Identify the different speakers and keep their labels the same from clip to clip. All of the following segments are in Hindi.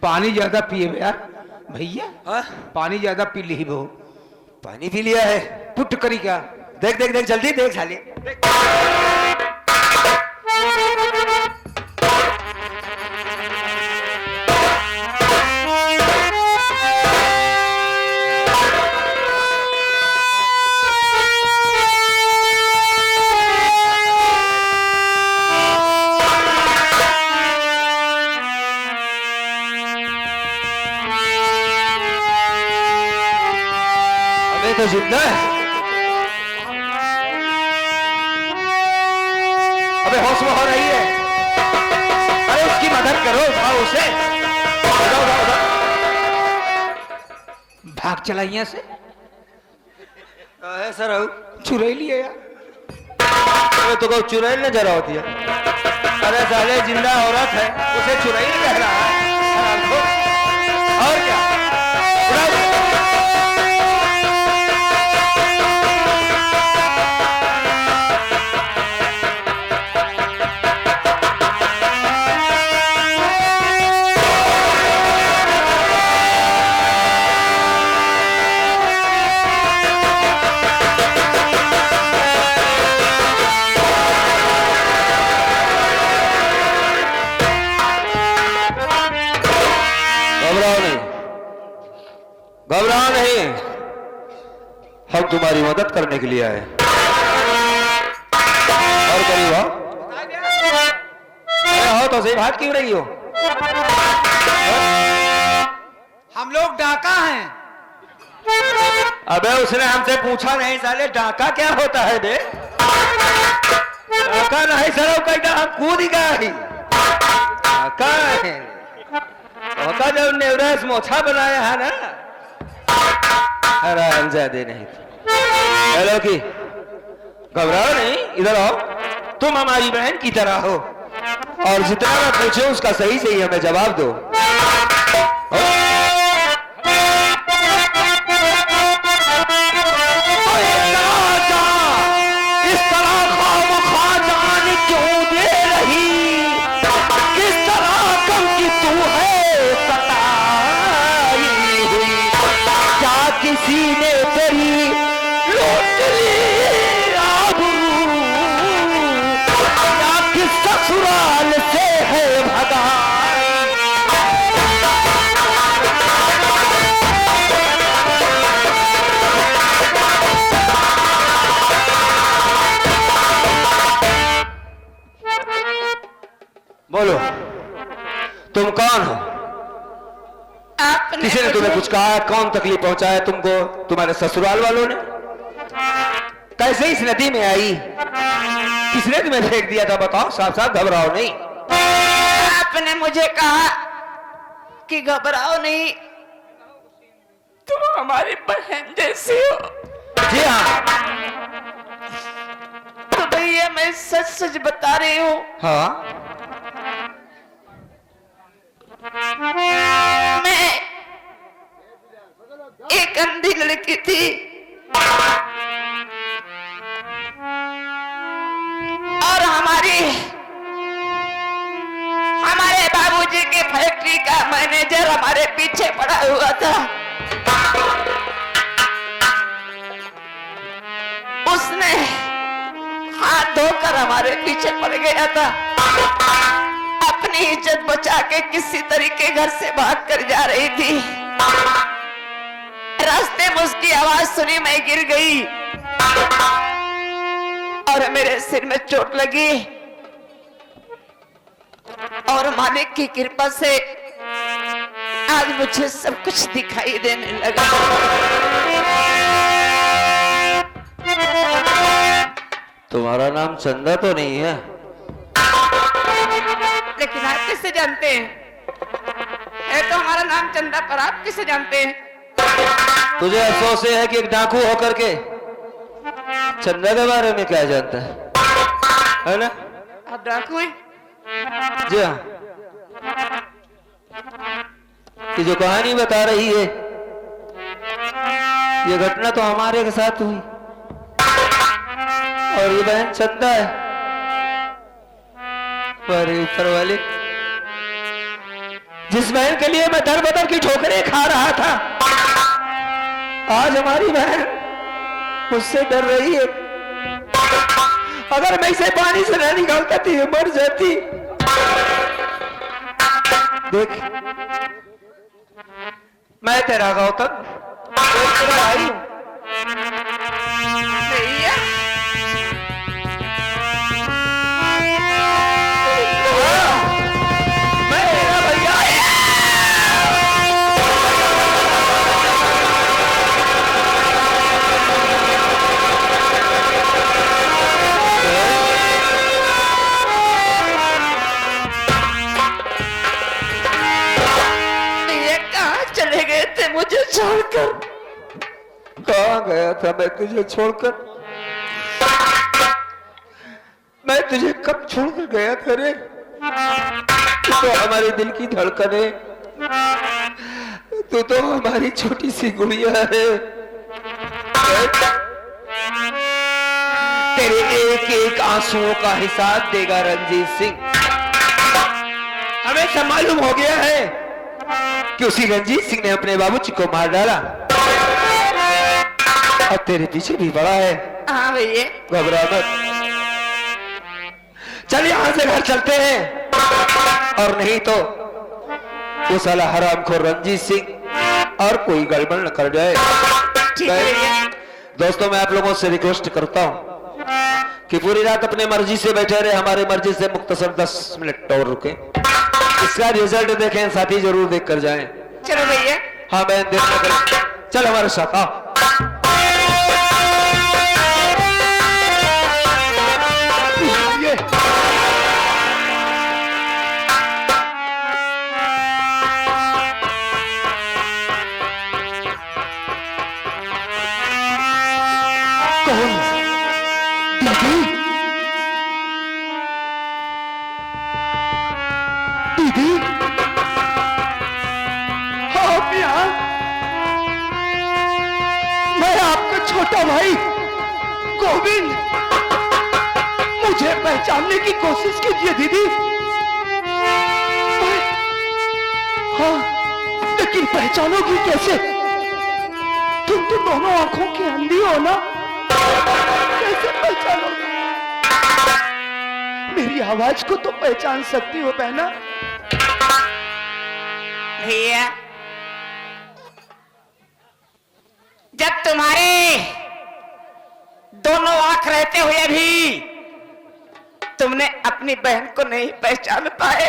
Speaker 1: पानी ज्यादा पिए यार भैया।
Speaker 2: हाँ?
Speaker 1: पानी ज्यादा पी ली वो।
Speaker 2: पानी पी लिया है?
Speaker 1: पुट करी क्या?
Speaker 2: देख देख देख जल्दी देख साले। तो जिंदा है। अबे होश में हो रही है। अरे उसकी मदद करो, उठाओ उसे।
Speaker 1: भाग चला यहाँ से।
Speaker 2: सर
Speaker 1: चुराई लिया यार।
Speaker 2: अरे तो चुड़ैल ने जरा होती है। अरे साले जिंदा औरत है, उसे चुड़ैल कह रहा है। और क्या? घबराओ नहीं, हम तुम्हारी मदद करने के लिए आए। और करीब हो। अरे हो तो सही, भाग क्यों रही हो?
Speaker 1: हम लोग डाका हैं।
Speaker 2: अबे उसने हमसे पूछा नहीं साले, डाका क्या होता है बे? डाका नहीं सर, कहता हम कूद ही गए। डाका है होता जब नेवरस मोछा बनाया है ना। हरामजादे नहीं हेलो की घबराओ नहीं, इधर आओ। तुम हमारी बहन की तरह हो और जितना मैं पूछूं उसका सही सही हमें जवाब दो। इस तरह खामखा जान क्यों दे रही? किस तरह कम की तू है सताई हुई? क्या किसी ने तेरी लूट ली आबरू? या किस ससुराल से है भगा? बोलो तुम कौन हो? किसी ने तुम्हें कुछ कहा? कौन तकलीफ पहुंचाया तुमको? तुम्हारे ससुराल वालों ने? कैसे इस नदी में आई? किसने तुम्हें फेंक दिया था? बताओ साफ साफ, घबराओ नहीं।
Speaker 3: आपने मुझे कहा कि घबराओ नहीं, तुम हमारी बहन जैसी हो।
Speaker 2: जी हाँ।
Speaker 3: तो भैया मैं सच सच बता रही हूँ।
Speaker 2: हाँ
Speaker 3: मैं एक अंधी लड़की थी और हमारे बाबूजी के फैक्ट्री का मैनेजर हमारे पीछे पड़ा हुआ था। उसने हाथ धोकर हमारे पीछे पड़ गया था। अपनी इज्जत बचा के किसी तरीके घर से भाग कर जा रही थी। रास्ते में उसकी आवाज सुनी, मैं गिर गई और मेरे सिर में चोट लगी और मालिक की कृपा से आज मुझे सब कुछ दिखाई देने लगा।
Speaker 2: तुम्हारा नाम चंदा तो नहीं है?
Speaker 3: लेकिन आप किससे जानते हैं? है तो हमारा नाम चंदा, पर आप किससे जानते हैं?
Speaker 2: तुझे अफसोस है कि एक डाकू होकर के चंदा के बारे में क्या जानता है ना?
Speaker 3: आप डाकू हैं?
Speaker 2: जी हाँ। ये जो कहानी बता रही है, ये घटना तो हमारे के साथ हुई और ये बहन चंदा है। पर ऊपर वाले जिस बहन के लिए मैं दर बदर की ठोकरें खा रहा था, आज हमारी बहन मुझसे डर रही है। अगर मैं इसे पानी से नहीं निकालता तो ये मर जाती। देख, मैं तेरा गौतम, तेरा भाई हूं।
Speaker 3: भैया
Speaker 2: मैं तेरा भैया।
Speaker 3: भैया कहाँ चले गए थे मुझे छोड़कर?
Speaker 2: कहाँ गया था मैं तुझे छोड़कर? मैं तुझे कब छोड़कर गया था रे? तू तो हमारे दिल की धड़कन है, तू तो हमारी छोटी सी गुड़िया है। तेरे एक एक आंसुओं का हिसाब देगा रंजीत सिंह। हमें सब मालूम हो गया है कि उसी रंजीत सिंह ने अपने बाबूजी को मार डाला, अब तेरे पीछे भी बड़ा है।
Speaker 3: हाँ भैया।
Speaker 2: घबरा मत, चल यहां से घर चलते हैं, और नहीं तो वो साला हरामखोर रंजीत सिंह और कोई गड़बड़ न कर जाए।
Speaker 3: ठीक है भैया।
Speaker 2: दोस्तों, मैं आप लोगों से रिक्वेस्ट करता हूं कि पूरी रात अपने मर्जी से बैठे रहे, हमारे मर्जी से मुख्तसर 10 मिनट और रुके। इसका रिजल्ट देखें, साथी जरूर देख कर जाएं।
Speaker 3: चलो भैया।
Speaker 2: हाँ मैं देख कर, चल हमारे साथ आ।
Speaker 4: दीदी, आप यहाँ? मैं आपका छोटा भाई गोविंद, मुझे पहचानने की कोशिश कीजिए दीदी। हाँ, लेकिन पहचानोगी कैसे? तुम तो दोनों आंखों की अंधी हो ना, कैसे पहचानोगी? मेरी आवाज को तो पहचान सकती हो बहना।
Speaker 3: भैया, जब तुम्हारे दोनों आंख रहते हुए भी तुमने अपनी बहन को नहीं पहचान पाए,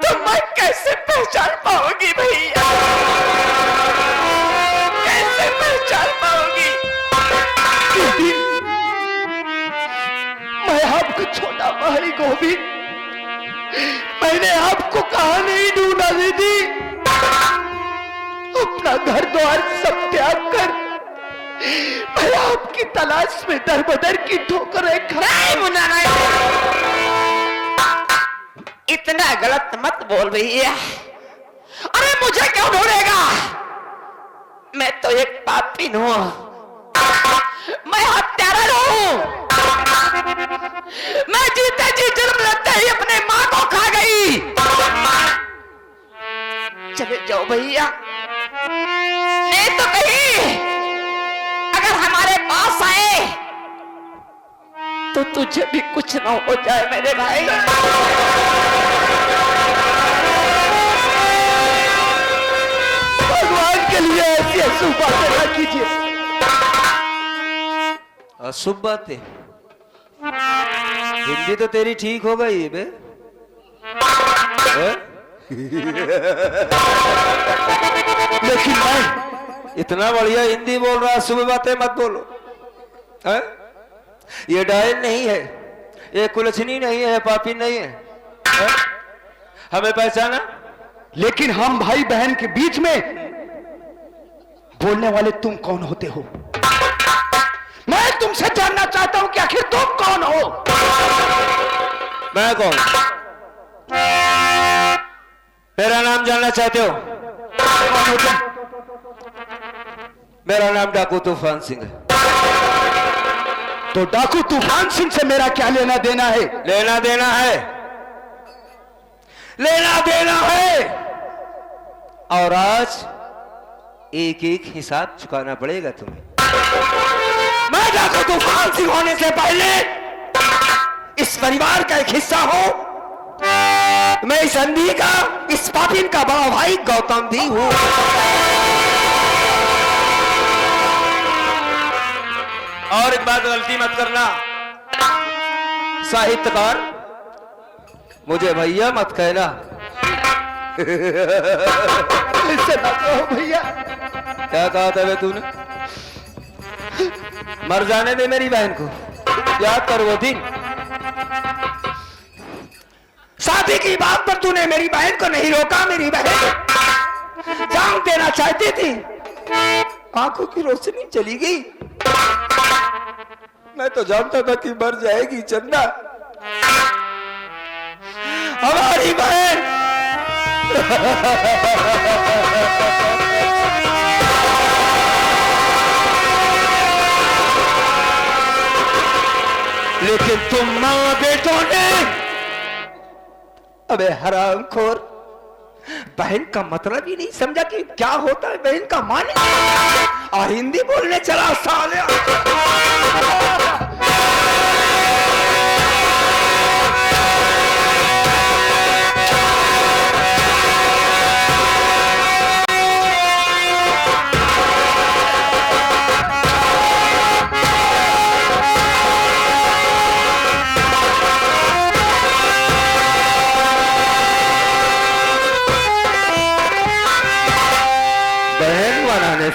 Speaker 3: तो मैं कैसे पहचान पाऊंगी भैया? कैसे पहचान पाऊंगी?
Speaker 4: मैं आपका छोटा भाई गोविंद, मैंने आपको कहा नहीं ढूंढा दीदी। अपना घर द्वार सब त्याग कर मैं आपकी तलाश में दर बदर की ठोकरें खा।
Speaker 3: नहीं मुन्ना, नहीं, इतना गलत मत बोल भैया। अरे मुझे क्यों ढूंढेगा? मैं तो एक पापी हूं, मैं हत्यारा हूं। मैं जीते जी जन्म लेते ही अपने मां को खा गई। चले जाओ भैया, नहीं तो कहीं अगर हमारे पास आए तो तुझे भी कुछ ना हो जाए मेरे भाई।
Speaker 4: भगवान के लिए ऐसी अशुभ बातें ना कीजिए।
Speaker 2: अशुभ बातें? हिंदी तो तेरी ठीक हो गई बे।
Speaker 4: लेकिन मैं
Speaker 2: इतना बढ़िया हिंदी बोल रहा, शुभ बातें मत बोलो। है? ये डायन नहीं है, ये कुलछनी नहीं है, पापी नहीं है, है? हमें पहचाना?
Speaker 4: लेकिन हम भाई बहन के बीच में बोलने वाले तुम कौन होते हो? मैं तुमसे जानना चाहता हूं कि आखिर तुम कौन हो?
Speaker 2: मैं कौन? मेरा नाम जानना चाहते हो?
Speaker 4: कौन हो तुम?
Speaker 2: मेरा नाम डाकू तूफान सिंह है।
Speaker 4: तो डाकू तूफान सिंह से मेरा क्या लेना देना है?
Speaker 2: लेना देना है, लेना देना और आज एक एक हिसाब चुकाना पड़ेगा तुम्हें। मैं जाकर तूफान सिंह होने से पहले इस परिवार का एक हिस्सा हूं। मैं इस अंधी का, इस पापिन का बड़ा भाई गौतम भी हूं। और एक बात गलती मत करना, साहित्यकार मुझे भैया मत कहना।
Speaker 4: ऐसे ना कहो भैया।
Speaker 2: क्या कहा था वे तूने? मर जाने दे मेरी बहन को, याद कर वो दिन शादी की बात पर तूने मेरी बहन को नहीं रोका। मेरी बहन जान देना चाहती थी, आंखों की रोशनी चली गई। मैं तो जानता था कि मर जाएगी चंदा, हमारी बहन। लेकिन तुम मां बेटों ने, अबे हरामखोर, बहन का मतलब ही नहीं समझा कि क्या होता है बहन का माने। और हिंदी बोलने चला साले।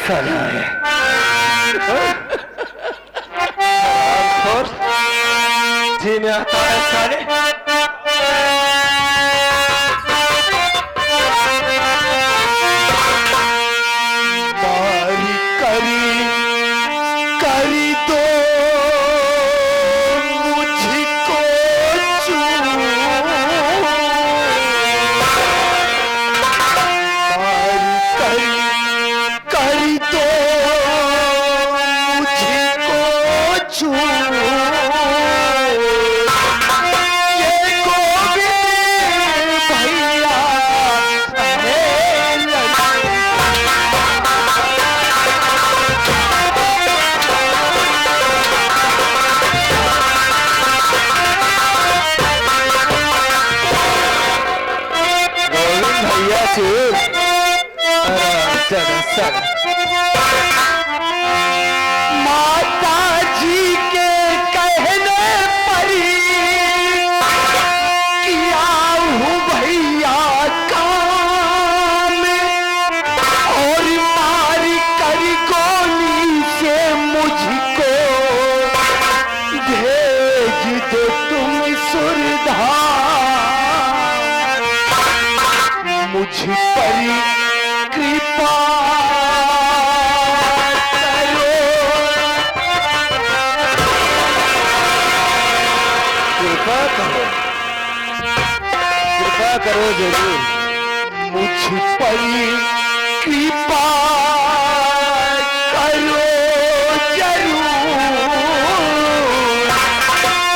Speaker 2: साला है और जी में आता है साले।
Speaker 4: मारी करी दो मुझको माता जी के कहने पर किया हूँ भैया काम, और मार कर गोली से मुझको भेज दो तुम सुरधार। मुझ पर कृपा
Speaker 2: करो जरूर,
Speaker 4: मुझ पर कृपा करो जरूर।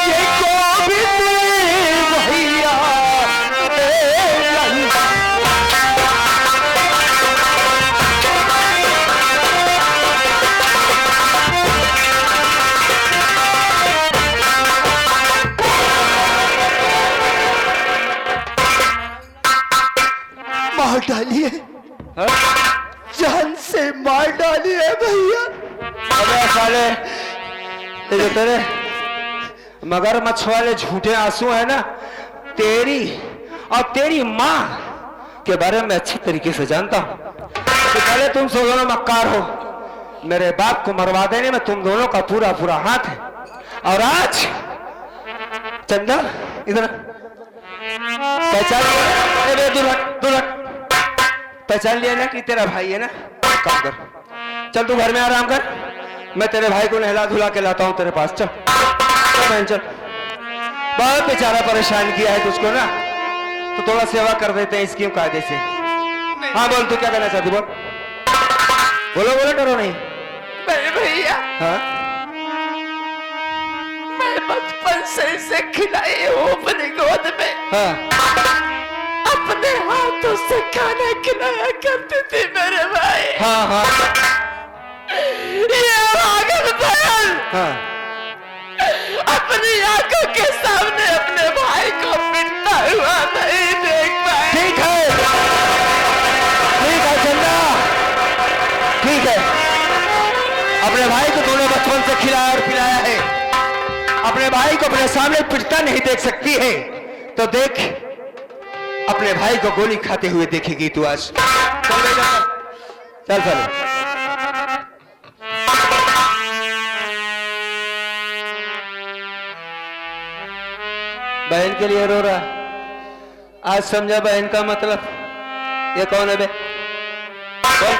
Speaker 4: ये गोविंद भैया मार डालिए, जान से मार डालिए भैया।
Speaker 2: अबे साले, ये जो तेरे मगरमच्छ वाले झूठे आंसू है ना, तेरी और तेरी माँ के बारे में अच्छी तरीके से जानता हूँ कि पहले तुम सब दोनों मक्कार हो। मेरे बाप को मरवा देने में तुम दोनों का पूरा पूरा हाथ है। और आज चंदा इधर पहचान लिया, दुलट पहचान लिया ना कि तेरा भाई है ना। काम कर, चल तू घर में आराम कर, मैं तेरे भाई को नहला धुला के लाता हूँ तेरे पास। चल चल, बहुत बेचारा परेशान किया है तुझको ना, तो थोड़ा सेवा कर देते हैं इसकी कायदे से। हाँ बोल, तू क्या कहना चाहती बोल। बोलो बोलो, डरो नहीं।
Speaker 3: भैया
Speaker 2: हाँ
Speaker 3: मैं बचपन से इसे खिलाई हूँ अपनी गोद में।
Speaker 2: हाँ
Speaker 3: अब अपने हाथों से खाना खिलाया करती थी मेरे भाई।
Speaker 2: हाँ हाँ
Speaker 3: ये पागल बहन
Speaker 2: हाँ।
Speaker 3: अपनी आंखों के सामने अपने भाई को पिटता हुआ नहीं देख पाए।
Speaker 2: ठीक है चंदा, ठीक है। अपने भाई को तूने बचपन से खिलाया और पिलाया है, अपने भाई को अपने सामने पिटता नहीं देख सकती है तो देख, अपने भाई को गोली खाते हुए देखेगी तू आज। चल बेटा, चल चल। बहन के लिए रो रहा, आज समझा बहन का मतलब। ये कौन है बे? कौन?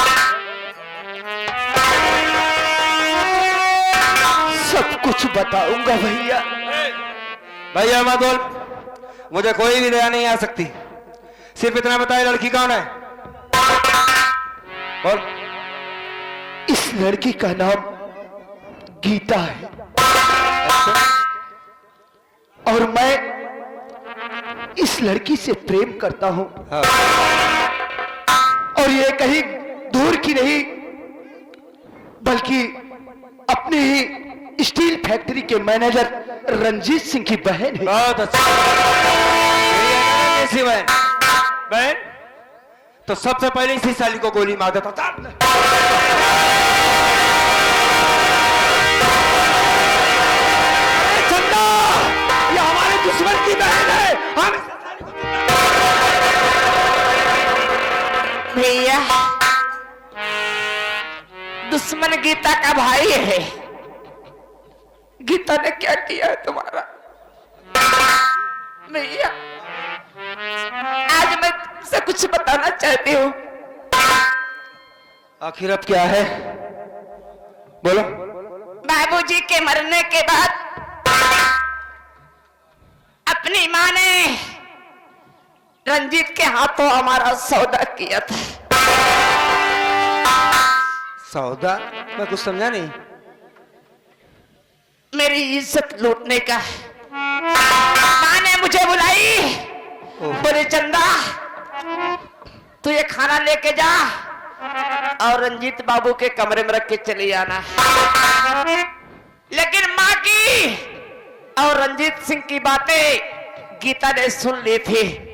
Speaker 4: सब कुछ बताऊंगा भैया।
Speaker 2: भैया मत बोल, मुझे कोई भी दया नहीं आ सकती, सिर्फ इतना बताए लड़की कौन है? बोल।
Speaker 4: इस लड़की का नाम गीता है। और मैं इस लड़की से प्रेम करता हूं।
Speaker 2: हाँ।
Speaker 4: और ये कहीं दूर की नहीं बल्कि अपनी ही स्टील फैक्ट्री के मैनेजर रंजीत सिंह की बहन है।
Speaker 2: बहुत अच्छा। कैसी बहन? बहन तो सबसे पहले इसी साली को गोली मार देता था। चंदा, ये हमारे दुश्मन की बहन है। हम
Speaker 3: भैया दुश्मन गीता का भाई है। गीता ने क्या किया है तुम्हारा? भैया आज मैं तुमसे कुछ बताना चाहती हूँ।
Speaker 2: आखिर अब क्या है? बोलो।
Speaker 3: बाबूजी के मरने के बाद अपनी माँ ने रंजीत के हाथों हमारा सौदा किया था।
Speaker 2: सौदा? मैं कुछ समझा नहीं।
Speaker 3: मेरी इज्जत लूटने का। माँ ने मुझे बुलाई, बोले चंदा तू ये खाना लेके जा और रंजीत बाबू के कमरे में रख के चली आना। लेकिन माँ की और रंजीत सिंह की बातें गीता ने सुन ली थी।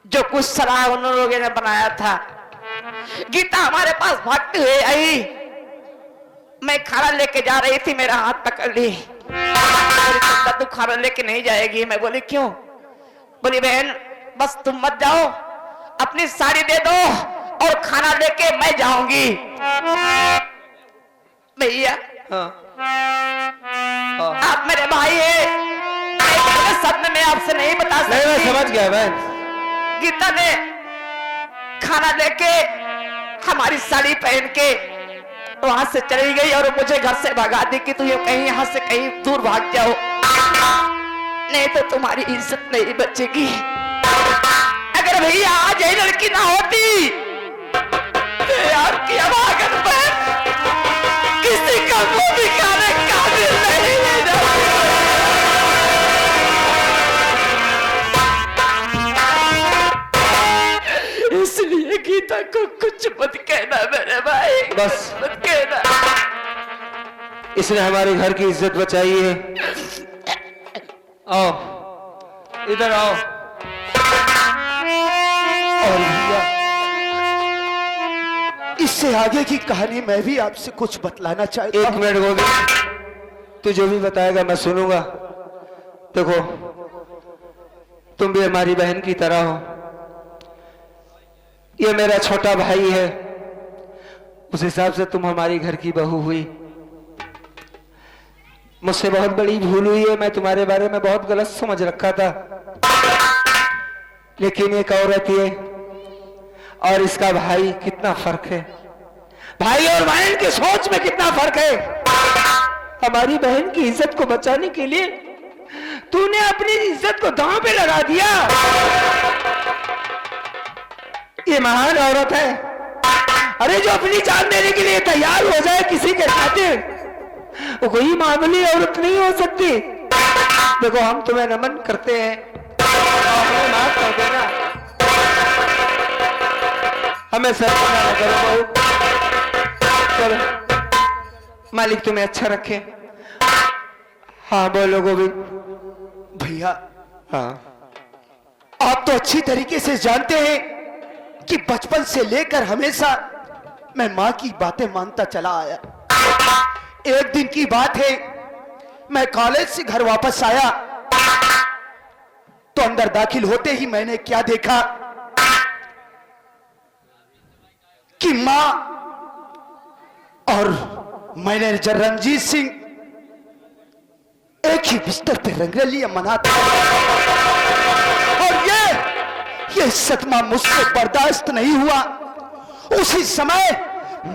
Speaker 3: जो कुछ सलाह उन लोगों ने बनाया था, गीता हमारे पास भागते हुए आई। मैं खाना लेके जा रही थी, मेरा हाथ पकड़ ली। चंदा तू खाना लेके नहीं जाएगी। मैं बोली क्यों? बोली बहन बस तुम मत जाओ, अपनी साड़ी दे दो और खाना लेके मैं जाऊंगी। भैया आप मेरे भाई हैं, सब मैं आपसे नहीं बता सकती।
Speaker 2: नहीं, मैं समझ गया बहन।
Speaker 3: गीता ने खाना लेके हमारी साड़ी पहन के वहां से चली गई और मुझे घर से भगा दी कि तू ये कहीं यहाँ से कहीं दूर भाग जाओ, नहीं तो तुम्हारी इज्जत नहीं बचेगी। अगर भैया आज ये लड़की ना होती तो आपकी अभागन पर किसी का मुंह दिखाने काबिल नहीं है। इसलिए गीता को कुछ मत कहना मेरे भाई,
Speaker 2: बस
Speaker 3: मत कहना।
Speaker 2: इसने हमारे घर की इज्जत बचाई है। आओ इधर आओ।
Speaker 4: और भैया इससे आगे की कहानी मैं भी आपसे कुछ बतलाना चाहता
Speaker 2: एक
Speaker 4: हूं।
Speaker 2: मिनट गोविंद, तू जो भी बताएगा मैं सुनूंगा। देखो तुम भी हमारी बहन की तरह हो, ये मेरा छोटा भाई है, उस हिसाब से तुम हमारी घर की बहू हुई। मुझसे बहुत बड़ी भूल हुई है, मैं तुम्हारे बारे में बहुत गलत समझ रखा था। लेकिन एक औरत है और इसका भाई, कितना फर्क है। भाई और बहन की सोच में कितना फर्क है। हमारी बहन की इज्जत को बचाने के लिए तूने अपनी इज्जत को दांव पे लगा दिया। ये महान औरत है, अरे जो अपनी जान देने के लिए तैयार हो जाए किसी के खातिर, वो कोई मामूली औरत नहीं हो सकती। देखो हम तुम्हें नमन करते हैं, हमें माफ कर देना, हमें शर्मिंदा न करो बहू। चलो, मालिक तुम्हें अच्छा रखे। हाँ बोलो गोविंद।
Speaker 4: भैया,
Speaker 2: हाँ
Speaker 4: आप तो अच्छी तरीके से जानते हैं कि बचपन से लेकर हमेशा मैं मां की बातें मानता चला आया। एक दिन की बात है, मैं कॉलेज से घर वापस आया तो अंदर दाखिल होते ही मैंने क्या देखा कि मां और मैनेजर रंजीत सिंह एक ही बिस्तर पे रंगरलियां मनाते हैं। और ये सदमा मुझसे बर्दाश्त नहीं हुआ। उसी समय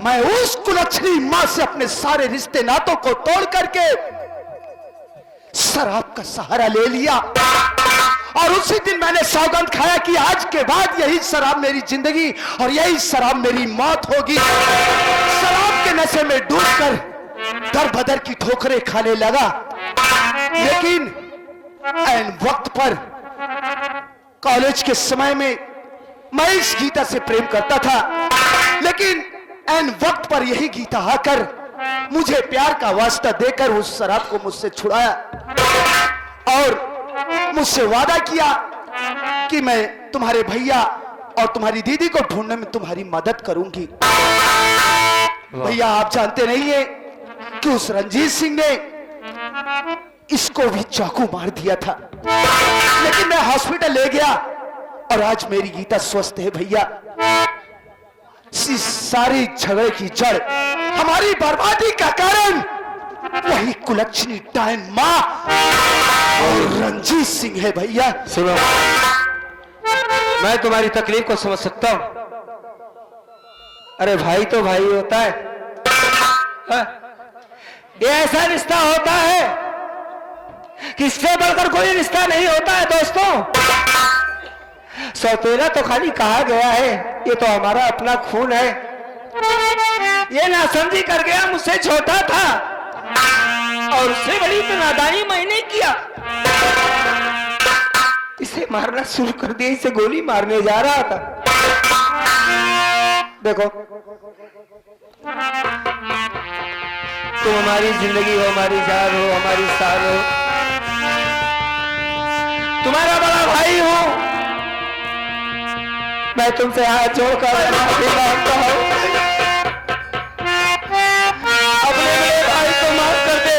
Speaker 4: मैं उस कुलच्छनी मां से अपने सारे रिश्ते नातों को तोड़ करके शराब का सहारा ले लिया। और उसी दिन मैंने सौगंध खाया कि आज के बाद यही शराब मेरी जिंदगी और यही शराब मेरी मौत होगी। शराब के नशे में डूबकर दर बदर की ठोकरें खाने लगा। लेकिन ऐन वक्त पर कॉलेज के समय में मैं इस गीता से प्रेम करता था, लेकिन ऐन वक्त पर यही गीता आकर मुझे प्यार का वास्ता देकर उस शराब को मुझसे छुड़ाया और मुझसे वादा किया कि मैं तुम्हारे भैया और तुम्हारी दीदी को ढूंढने में तुम्हारी मदद करूंगी। भैया, आप जानते नहीं है कि उस रंजीत सिंह ने इसको भी चाकू मार दिया था, लेकिन मैं हॉस्पिटल ले गया और आज मेरी गीता स्वस्थ है। भैया, सारी झगड़े की जड़, हमारी बर्बादी का कारण वही कुलच्छनी डायन मां और रंजीत सिंह है। भैया
Speaker 2: सुनो, मैं तुम्हारी तकलीफ को समझ सकता हूं। अरे भाई तो भाई होता है, हाँ? ये ऐसा रिश्ता होता है कि इससे बढ़कर कोई रिश्ता नहीं होता है दोस्तों। सौतेला तो खाली कहा गया है, ये तो हमारा अपना खून है। ये नासमझी कर गया, मुझसे छोटा था और उससे बड़ी तो नादानी मैंने किया। इसे मारना शुरू कर दिया, इसे गोली मारने जा रहा था। देखो, तुम हमारी जिंदगी हो, हमारी जान हो, हमारी सार हो, तुम्हारा बड़ा भाई हूं। मैं तुमसे हाथ जोड़कर माफी मांगता हूं, अपने बड़े भाई को माफ कर दे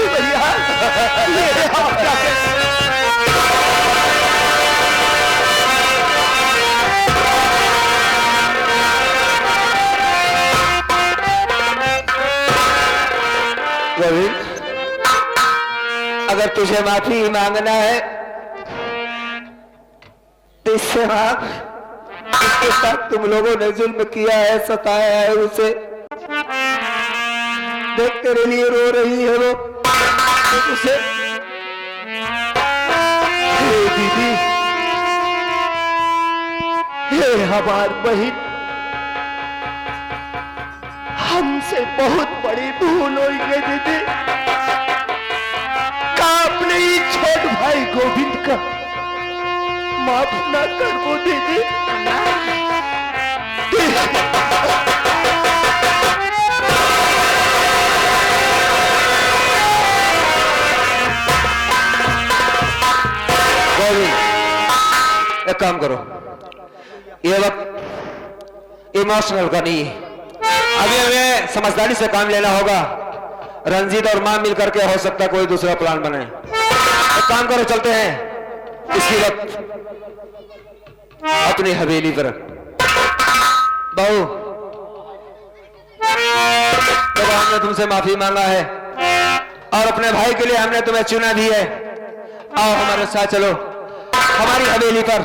Speaker 2: भैया। गोविंद, अगर तुझे माफी मांगना है तो इससे मांग, इसके साथ तुम लोगों ने जुल्म किया है, सताया है उसे। देख तेरे लिए रो रही है वो, उसे। हे दीदी, हे हमार बहन, हमसे बहुत बड़ी भूल हुई है दीदी। का अपने ही छोट भाई गोविंद का माफ ना कर वो दीदी। गोविंद, एक काम करो, ये वक्त इमोशनल का नहीं है। अभी हमें समझदारी से काम लेना होगा। रंजीत और मां मिलकर के हो सकता है कोई दूसरा प्लान बने। एक काम करो, चलते हैं इसी वक्त अपनी हवेली पर। बहू, तो हमने तुमसे माफी मांगा है और अपने भाई के लिए हमने तुम्हें चुना भी है। आओ हमारे साथ चलो हमारी हवेली पर।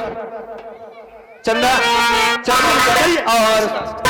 Speaker 2: चंदा, चल और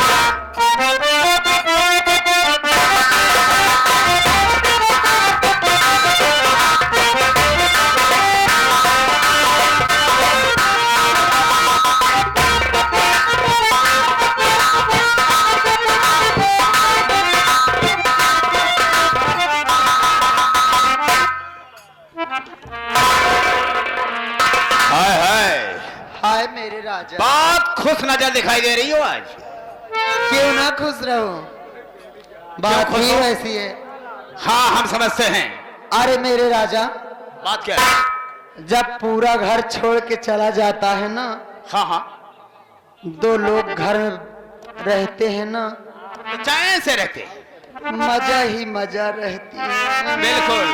Speaker 4: राजा।
Speaker 2: बहुत खुश नजर दिखाई दे रही हो आज।
Speaker 4: क्यों ना खुश रहो, बात
Speaker 2: खुश
Speaker 4: ही
Speaker 2: हो?
Speaker 4: वैसी है।
Speaker 2: हाँ हम समझते हैं।
Speaker 4: अरे मेरे राजा,
Speaker 2: बात क्या है?
Speaker 4: जब पूरा घर छोड़ के चला जाता है ना,
Speaker 2: हाँ हाँ,
Speaker 4: दो लोग घर में रहते हैं ना,
Speaker 2: तो चैन से रहते।
Speaker 4: मजा ही मजा रहती है।
Speaker 2: बिल्कुल,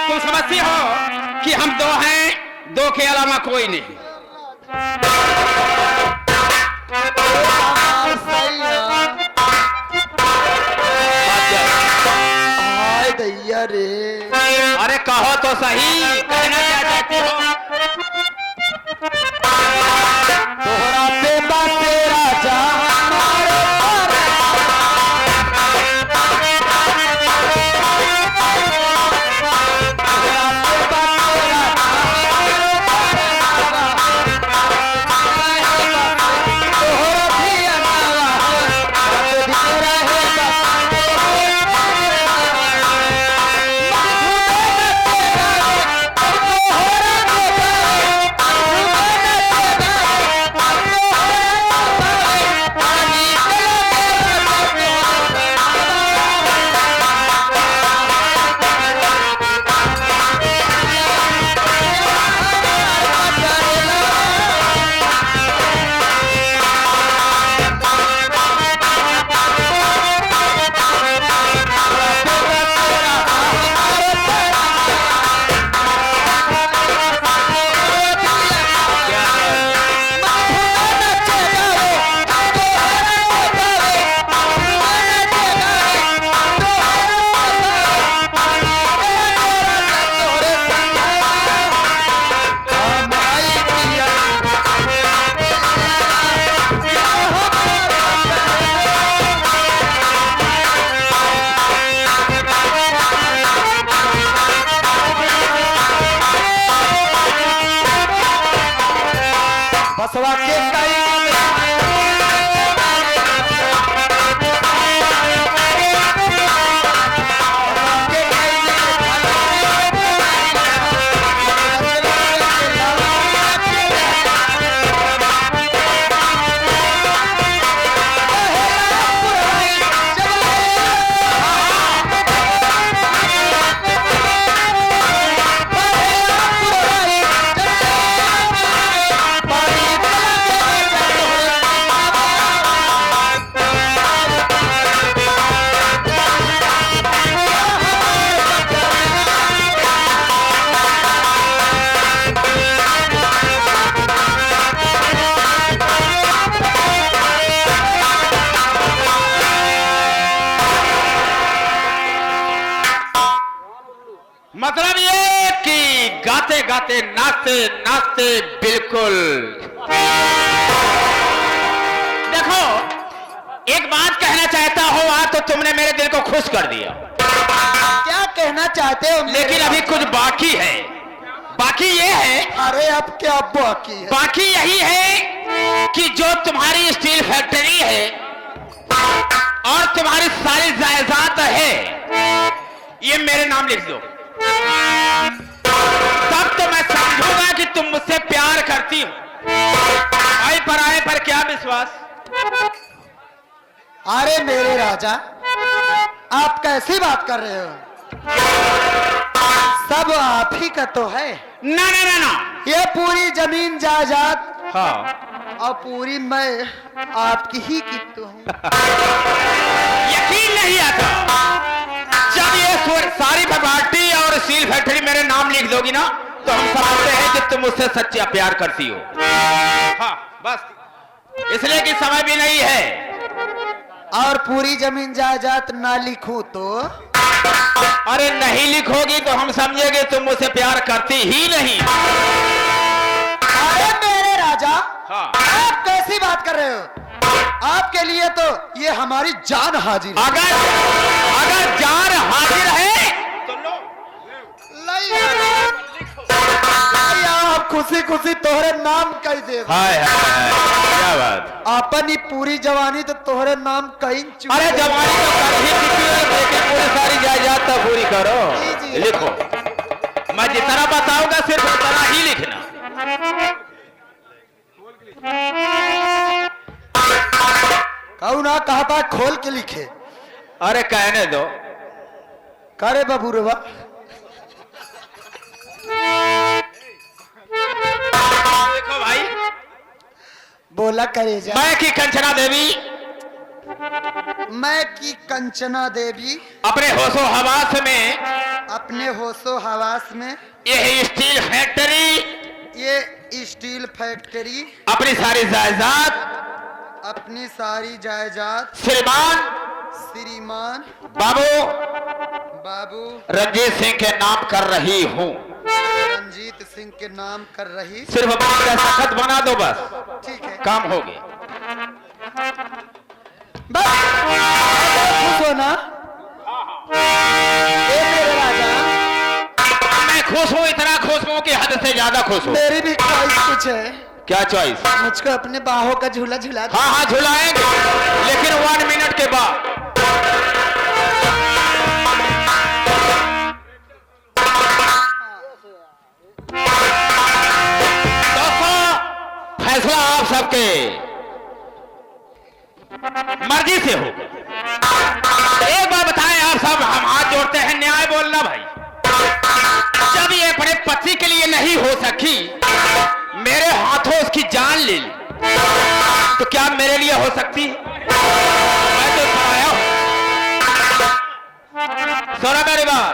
Speaker 2: तुम समझती हो कि हम दो हैं, दो के अलावा कोई नहीं।
Speaker 4: सही है। हाय दैया रे।
Speaker 2: अरे कहो तो सही, कहना क्या चाहती हो?
Speaker 4: तोहरा पे बाते राजा हमारे पर। तोहरा पे बाते राजा हमारे पर। तोहरा भी अनावा बात भी रहेगा। बसवा के कई
Speaker 2: मतलब ये कि गाते गाते नाचते नाचते बिल्कुल। देखो, एक बात कहना चाहता हूं, आज तो तुमने मेरे दिल को खुश कर दिया।
Speaker 4: क्या कहना चाहते हो?
Speaker 2: लेकिन अभी कुछ बाकी है। बाकी ये है,
Speaker 4: अरे अब क्या बाकी है?
Speaker 2: बाकी यही है कि जो तुम्हारी स्टील फैक्ट्री है और तुम्हारी सारी जायदाद है, ये मेरे नाम लिख दो। तब तो मैं समझूंगा कि तुम मुझसे प्यार करती हो। आई पर आए पर क्या विश्वास?
Speaker 4: अरे मेरे राजा, आप कैसी बात कर रहे हो? सब आप ही का तो है।
Speaker 2: ना ना ना ना,
Speaker 4: ये पूरी जमीन जायदाद
Speaker 2: हाँ,
Speaker 4: और पूरी मैं आपकी ही की तो हूँ।
Speaker 2: यकीन नहीं आता। जब ये सारी प्रॉपर्टी और स्टील फैक्ट्री मेरे नाम लिख दोगी ना, तो हम समझते हैं कि तुम मुझसे सच्चा प्यार करती हो। हाँ बस, इसलिए कि समय भी नहीं है।
Speaker 4: और पूरी जमीन जायदाद ना लिखूं तो?
Speaker 2: अरे नहीं लिखोगी तो हम समझेंगे तुम मुझसे प्यार करती ही नहीं।
Speaker 4: अरे मेरे राजा,
Speaker 2: हाँ।
Speaker 4: आप कैसी बात कर रहे हो? आपके लिए तो ये हमारी जान हाजिर है।
Speaker 2: अगर जान हाजिर है तो लो।
Speaker 4: आप खुशी खुशी तोहरे नाम कह दे।
Speaker 2: हाय हाय, क्या बात।
Speaker 4: अपन ही पूरी जवानी तो तोहरे नाम कहीं चुके।
Speaker 2: अरे जवानी तो कर ही चुकी है, लेकिन पूरी सारी जायदाद तो पूरी करो।
Speaker 4: जी, जी।
Speaker 2: लिखो, मैं जितना बताऊंगा सिर्फ उतना ही लिखना।
Speaker 4: कहू ना कहा था खोल के लिखे।
Speaker 2: अरे कहने दो।
Speaker 4: करे बाबू रे बा।
Speaker 2: देखो भाई,
Speaker 4: बोला करे जा।
Speaker 2: मैं की कंचना देवी,
Speaker 4: मैं की कंचना देवी
Speaker 2: अपने होशो हवास में,
Speaker 4: अपने होशो हवास में
Speaker 2: ये स्टील फैक्ट्री,
Speaker 4: ये स्टील फैक्ट्री
Speaker 2: अपनी सारी जायदाद,
Speaker 4: अपनी सारी जायदाद श्रीमान बाबू
Speaker 2: रंजीत सिंह के नाम कर रही हूँ।
Speaker 4: रंजीत सिंह के नाम कर रही।
Speaker 2: सिर्फ बात का सखत बना दो बस,
Speaker 4: ठीक है,
Speaker 2: काम हो गया।
Speaker 4: बस खुश हो ना? ए मेरे राजा,
Speaker 2: मैं खुश हूँ, इतना खुश हूँ कि हद से ज्यादा खुश हूँ।
Speaker 4: मेरी भी ख्वाहिश कुछ है।
Speaker 2: क्या चॉइस?
Speaker 4: मुझको अपने बाहों का झूला झूला दो।
Speaker 2: हाँ हाँ झुलाएंगे, लेकिन 1 मिनट के बाद। दोस्तों, फैसला आप सबके मर्जी से हो। एक बार बताएं आप सब, हम हाथ जोड़ते हैं, न्याय बोलना भाई। जब ये अपने पति के लिए नहीं हो सकी, मेरे हाथों उसकी जान ले ली, तो क्या मेरे लिए हो सकती? मैं तो आया हूं। सोना मेरी बात।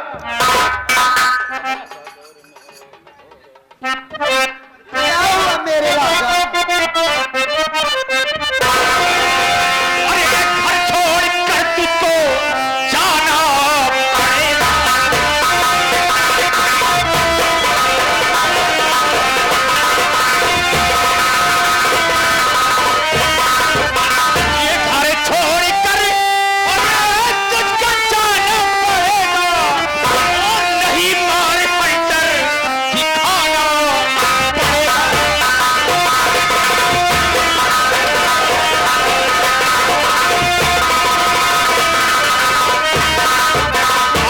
Speaker 4: क्या हुआ मेरे राजा?
Speaker 2: अरे घर छोड़ कर तुझको जाना पड़ेगा। ये घर छोड़ कर और तुझको जाना पड़ेगा, और नहीं मारे पंटर ही खाना पड़ेगा।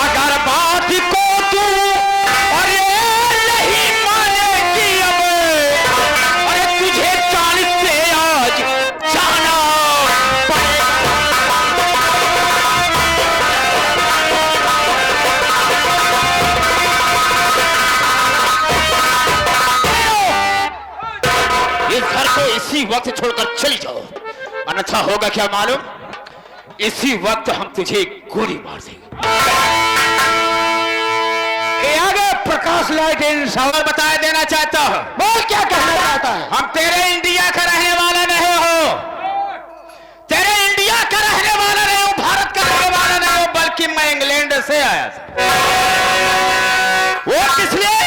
Speaker 2: अगर बात को तू अरे नहीं मानेगी अब, अरे तुझे 40 से आज जाना पड़ेगा। इस घर को इसी वक्त छोड़कर चली जाओ, अन्यथा होगा क्या मालूम? इसी वक्त हम तुझे गोली मार देंगे। आगे प्रकाश लाइट इन सवाल बताया देना चाहता हूं।
Speaker 4: बोल क्या कहना चाहता है?
Speaker 2: हम तेरे इंडिया का रहने वाला नहीं हो, तेरे इंडिया का रहने वाला नहीं हो, भारत का रहने वाला नहीं हो, बल्कि मैं इंग्लैंड से आया था। वो किस लिए?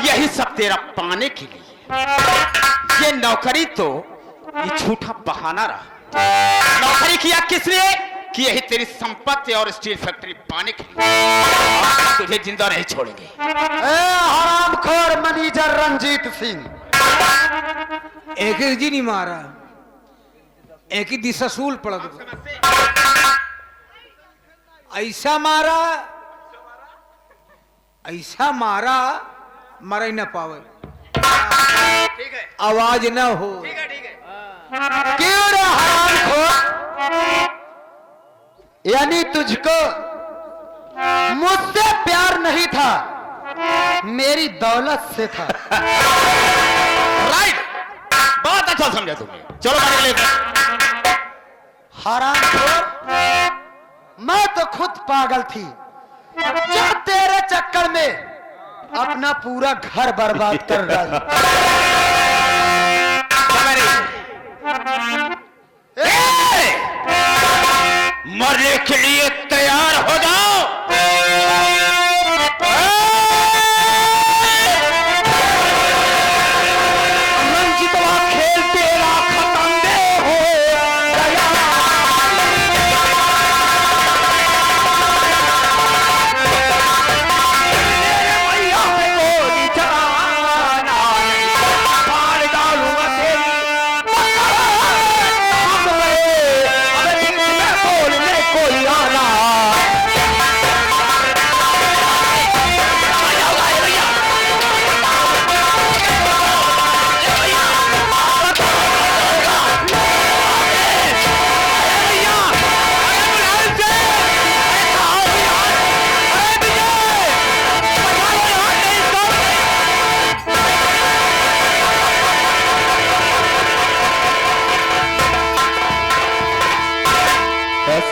Speaker 2: यही सब तेरा पाने के लिए। ये नौकरी तो ये झूठा बहाना रहा। नौकरी किया किस लिए? कि यही तेरी संपत्ति और स्टील फैक्ट्री पाने के लिए। आज तुझे जिंदा नहीं छोड़ेंगे।
Speaker 4: ए हरामखोर मैनेजर रंजीत सिंह,
Speaker 1: एक ही जी नहीं मारा, एक ही दिशा सूल पड़ गया। ऐसा मारा, ऐसा मारा, मर ही ना पावे,
Speaker 2: ठीक है,
Speaker 1: आवाज ना हो।
Speaker 2: ठीक है, ठीक है।
Speaker 4: क्यों रे हरामखोर? यानी तुझको मुझसे प्यार नहीं था, मेरी दौलत से था।
Speaker 2: राइट, बहुत अच्छा समझा तुमने। चलो गाड़ी ले।
Speaker 4: हरामखोर, मैं तो खुद पागल थी जो तेरे चक्कर में अपना पूरा घर बर्बाद कर डाली।
Speaker 2: मरने के लिए तैयार हो जाओ।
Speaker 4: रंजीतवा खेल तेरा खत्म दे हो गया। मेरे भैया पे गोली चलाना, मार डालूंगा तेरी। अबे बीच में बोलने कोई आना।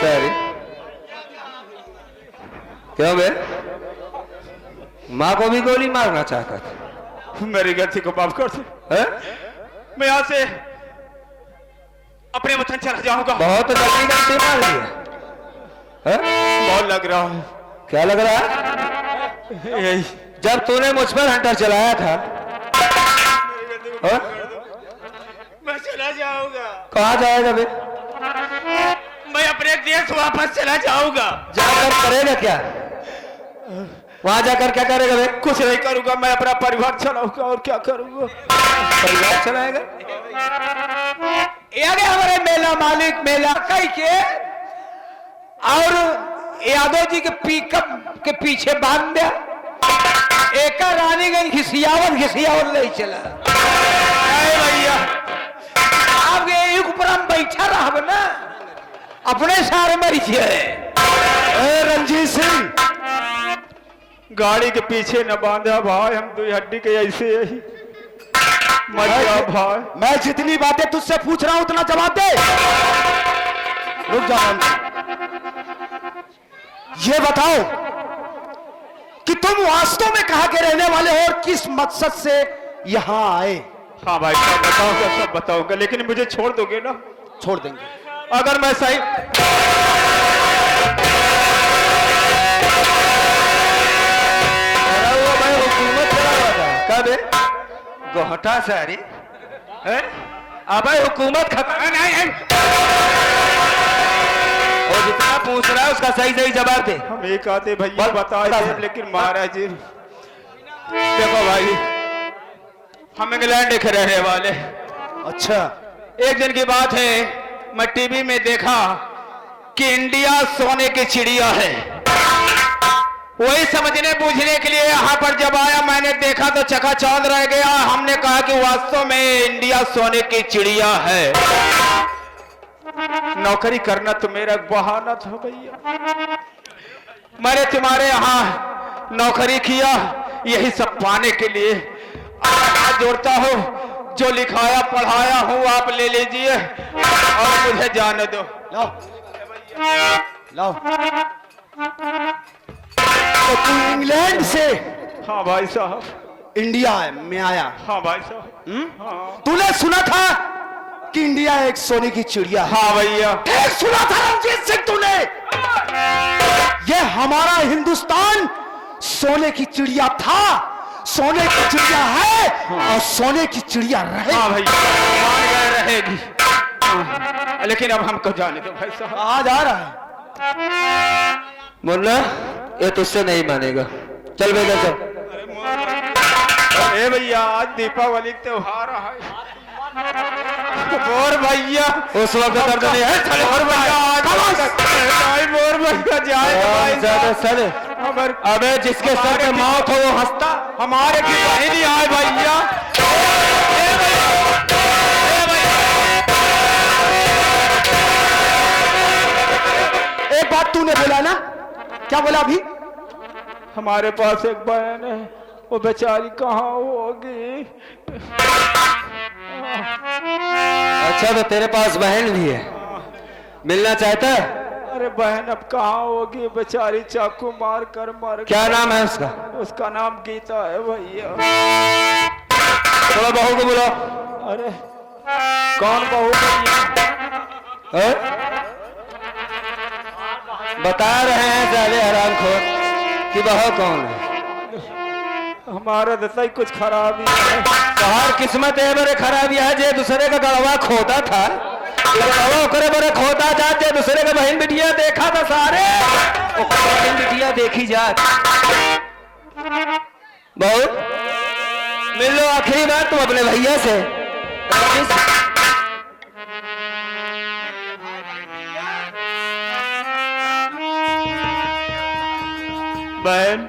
Speaker 2: सारी क्यों बे? माँ को भी गोली मारना चाहता था?
Speaker 5: मेरी गलती को माफ कर दे।
Speaker 2: हैं?
Speaker 5: मैं यहाँ से अपने वतन चला जाऊंगा।
Speaker 2: बहुत जल्दी गलती मार ली है। हैं?
Speaker 5: बहुत लग रहा है।
Speaker 2: क्या लग रहा है?
Speaker 5: यही
Speaker 2: जब तूने मुझ पर हंटर चलाया था, हैं?
Speaker 5: मैं चला जाऊंगा।
Speaker 2: कहाँ जाएगा बे?
Speaker 5: मैं अपने देश वापस चला जाऊंगा।
Speaker 2: जाकर करेगा क्या? वहां जाकर क्या करेगा बे?
Speaker 5: कुछ नहीं करूंगा, मैं अपना परिवार चलाऊंगा और क्या करूंगा।
Speaker 2: परिवार चलाएगा?
Speaker 1: ये आ गए हमारे मेला मालिक मेला कई के, और यादव जी के पिकअप के पीछे बांध दिया। एक रानीगंज घिसियावन ले चला।
Speaker 5: अरे भैया,
Speaker 1: अब ये ऊपर हम बैठा रहा ना, अपने सारे मरीज है।
Speaker 4: रंजीत सिंह,
Speaker 5: गाड़ी के पीछे न बांधा भाई, हम दो हड्डी के ऐसे यही मर गया भाई।
Speaker 4: मैं जितनी बातें तुझसे पूछ रहा हूं उतना जवाब दे। रुक जा मामला। ये बताओ कि तुम वास्तव में कहां के रहने वाले हो और किस मकसद से यहां आए?
Speaker 5: हाँ भाई, सब बताऊंगा, सब बताऊंगा, लेकिन मुझे छोड़ दोगे ना?
Speaker 4: छोड़ देंगे।
Speaker 5: अगर मैं सही
Speaker 2: हुकूमत चला हुआ था कब? गोहटा सारी है? अब हुकूमत खत्म नहीं। और जितना पूछ रहा है उसका सही सही जवाब दे।
Speaker 5: हम एक आते भैया
Speaker 2: बता
Speaker 5: बताए
Speaker 2: दे।
Speaker 5: थे, लेकिन महाराज जी देखो भाई, हम इंग्लैंड के रहने वाले।
Speaker 4: अच्छा,
Speaker 5: एक दिन की बात है, मैं टीवी में देखा कि इंडिया सोने की चिड़िया है। वही समझने बूझने के लिए यहाँ पर जब आया, मैंने देखा तो चकाचौंध रह गया। हमने कहा कि वास्तव में इंडिया सोने की चिड़िया है। नौकरी करना तो मेरा बहाना था भैया। मैंने तुम्हारे यहाँ नौकरी किया यही सब पाने के लिए। हाथ जोड़ता हूँ, जो लिखाया पढ़ाया हूँ आप ले लीजिए और मुझे जाने दो।
Speaker 4: लाओ लाओ। तो तू इंग्लैंड से
Speaker 5: हाँ भाई साहब।
Speaker 4: इंडिया में आया?
Speaker 5: हाँ भाई साहब। हाँ
Speaker 4: तूने सुना था कि इंडिया एक सोने की चिड़िया है?
Speaker 5: हाँ भैया।
Speaker 4: एक सुना था रंजीत सिंह तूने? ये हमारा हिंदुस्तान सोने की चिड़िया था, सोने की चिड़िया है और सोने की चिड़िया रहेगी।
Speaker 5: हाँ भैया, मान गए रहेगी। हाँ, लेकिन अब हमको जाने दो भाई साहब।
Speaker 4: कहाँ जा रहा है?
Speaker 2: मुन्ना, ये तुझसे नहीं मानेगा। चल बेटा चल।
Speaker 5: अरे भैया, आज दीपावली का त्योहार है। और भैया
Speaker 2: उस वक्त दर्द नहीं है। चल
Speaker 5: और भैया, आज भाई मोर भैया जाए
Speaker 2: चल। अबे जिसके सर पे मौत हो वो हंसता।
Speaker 5: हमारे की बहनी आए भैया।
Speaker 4: एक बात तूने बोला ना, क्या बोला अभी?
Speaker 5: हमारे पास एक बहन है, वो बेचारी कहाँ होगी?
Speaker 2: अच्छा, तो तेरे पास बहन भी है, मिलना चाहता है?
Speaker 5: अरे बहन अब कहाँ होगी, बेचारी चाकू मार कर मर गई।
Speaker 2: क्या नाम है उसका?
Speaker 5: उसका नाम गीता है भैया।
Speaker 2: थोड़ा बहू को बुलाओ।
Speaker 5: अरे कौन बहू भैया?
Speaker 2: है? बता रहे हैं साले हरामखोर कि बहू कौन है।
Speaker 5: हमारा दशा ही कुछ खराबी है।
Speaker 2: तोहार किस्मत है बड़े खराबी है। जे दूसरे का गड़वा खोदा था, करे बड़े खोदा जा। जे दूसरे का बहन बिटिया देखा था सारे, बहन बिटिया देखी जात। बहू मिल लो आखिरी बार तुम अपने भैया से।
Speaker 5: बहन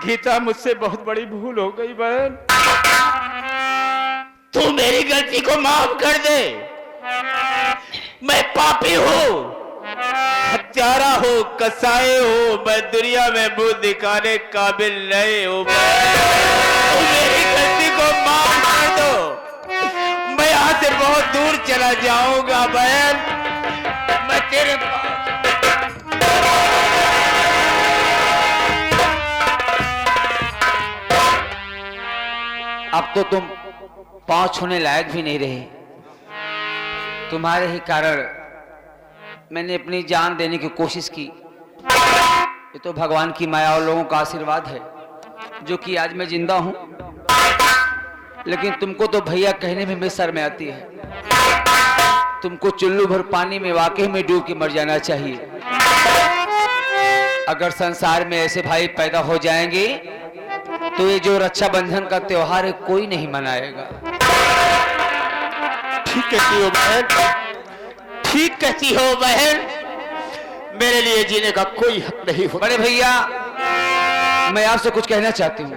Speaker 5: गीता, मुझसे बहुत बड़ी भूल हो गई बहन।
Speaker 3: तू मेरी गलती को माफ कर दे। मैं पापी हूँ, हत्यारा हूँ, कसाई हूँ। मैं दुनिया में मुंह दिखाने काबिल नहीं हूँ। तू मेरी गलती को माफ कर दो। मैं यहाँ से बहुत दूर चला जाऊंगा बहन। मैं
Speaker 5: तेरे पास।
Speaker 1: अब तो तुम पांव छूने लायक भी नहीं रहे। तुम्हारे ही कारण मैंने अपनी जान देने की कोशिश की। ये तो भगवान की माया और लोगों का आशीर्वाद है जो कि आज मैं जिंदा हूं। लेकिन तुमको तो भैया कहने में शर्म आती है। तुमको चुल्लू भर पानी में वाकई में डूब के मर जाना चाहिए। अगर संसार में ऐसे भाई पैदा हो जाएंगे तो ये जो रक्षाबंधन का त्योहार है कोई नहीं मनाएगा।
Speaker 5: ठीक कहती हो बहन, ठीक कहती हो बहन। मेरे लिए जीने का कोई हक नहीं होता।
Speaker 1: बड़े भैया, मैं आपसे कुछ कहना चाहती हूँ।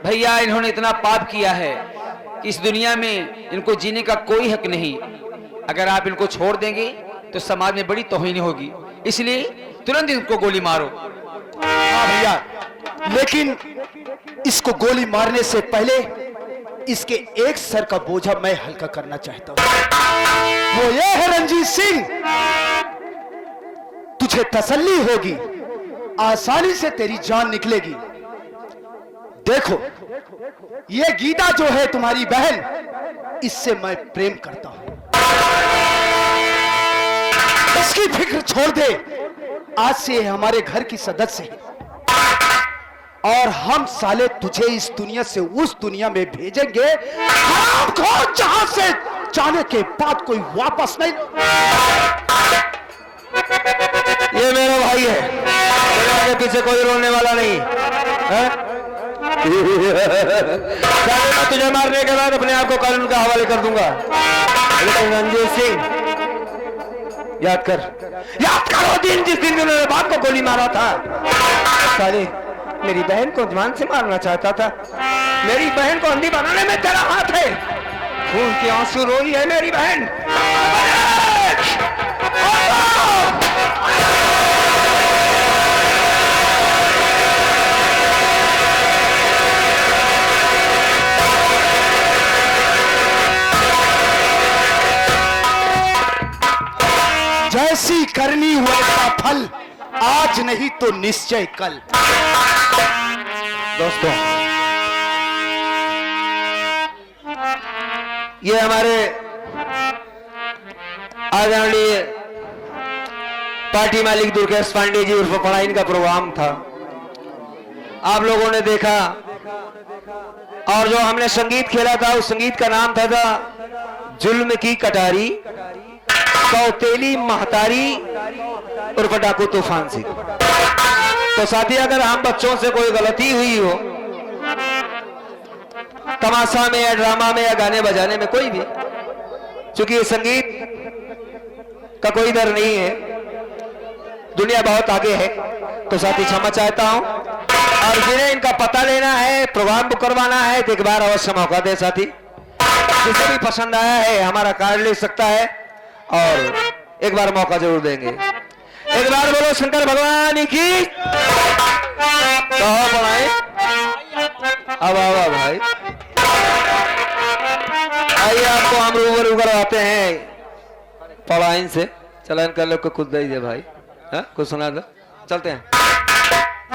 Speaker 1: भैया, इन्होंने इतना पाप किया है कि इस दुनिया में इनको जीने का कोई हक नहीं। अगर आप इनको छोड़ देंगे तो समाज में बड़ी तौहीन होगी। इसलिए तुरंत इनको गोली मारो।
Speaker 4: हाँ भैया, लेकिन इसको गोली मारने से पहले इसके एक सर का बोझा मैं हल्का करना चाहता हूं। वो ये है रंजीत सिंह, तुझे तसल्ली होगी, आसानी से तेरी जान निकलेगी। देखो, ये गीता जो है तुम्हारी बहन, इससे मैं प्रेम करता हूं। इसकी फिक्र छोड़ दे। आज से ये हमारे घर की सदस्य है और हम साले तुझे इस दुनिया से उस दुनिया में भेजेंगे हरामखोर, जहां से जाने के बाद कोई वापस नहीं।
Speaker 2: ये मेरा भाई है, मेरे आगे पीछे कोई रोने वाला नहीं है? मैं तुझे मारने के बाद अपने आप को कानून का हवाले कर दूंगा। लेकिन रंजीत सिंह, याद करो दिन जिस दिन उन्होंने बाप को गोली मारा था। साले मेरी बहन को जान से मारना चाहता था। मेरी बहन को अंधी बनाने में तेरा हाथ है। खून के आंसू रोई है मेरी बहन।
Speaker 4: जैसी करनी वैसा फल, आज नहीं तो निश्चय कल।
Speaker 2: दोस्तों, ये हमारे आदरणीय पार्टी मालिक दुर्गेश पांडे जी उर्फ पढ़ाई का प्रोग्राम था। आप लोगों ने देखा और जो हमने संगीत खेला था उस संगीत का नाम था जुल्म की कटारी, सौतेली महतारी उर्फ डाकू तूफान सिंह। तो साथी, अगर हम बच्चों से कोई गलती हुई हो तमाशा में या ड्रामा में या गाने बजाने में, कोई भी, क्योंकि ये संगीत का कोई डर नहीं है, दुनिया बहुत आगे है, तो साथी क्षमा चाहता हूं। और जिन्हें इनका पता लेना है, प्रोग्राम बुक करवाना है, तो एक बार अवश्य मौका दे साथी। जिसे भी पसंद आया है हमारा कार्ड ले सकता है और एक बार मौका जरूर देंगे। एक बार बोलो शंकर भगवान की। कहो पढ़ाई, अब आवा भाई, आइए आपको हम रूबरू करवाते हैं पढ़ाई से। चलन कर लो, कुछ दीजिए भाई, कुछ सुना दो, चलते हैं।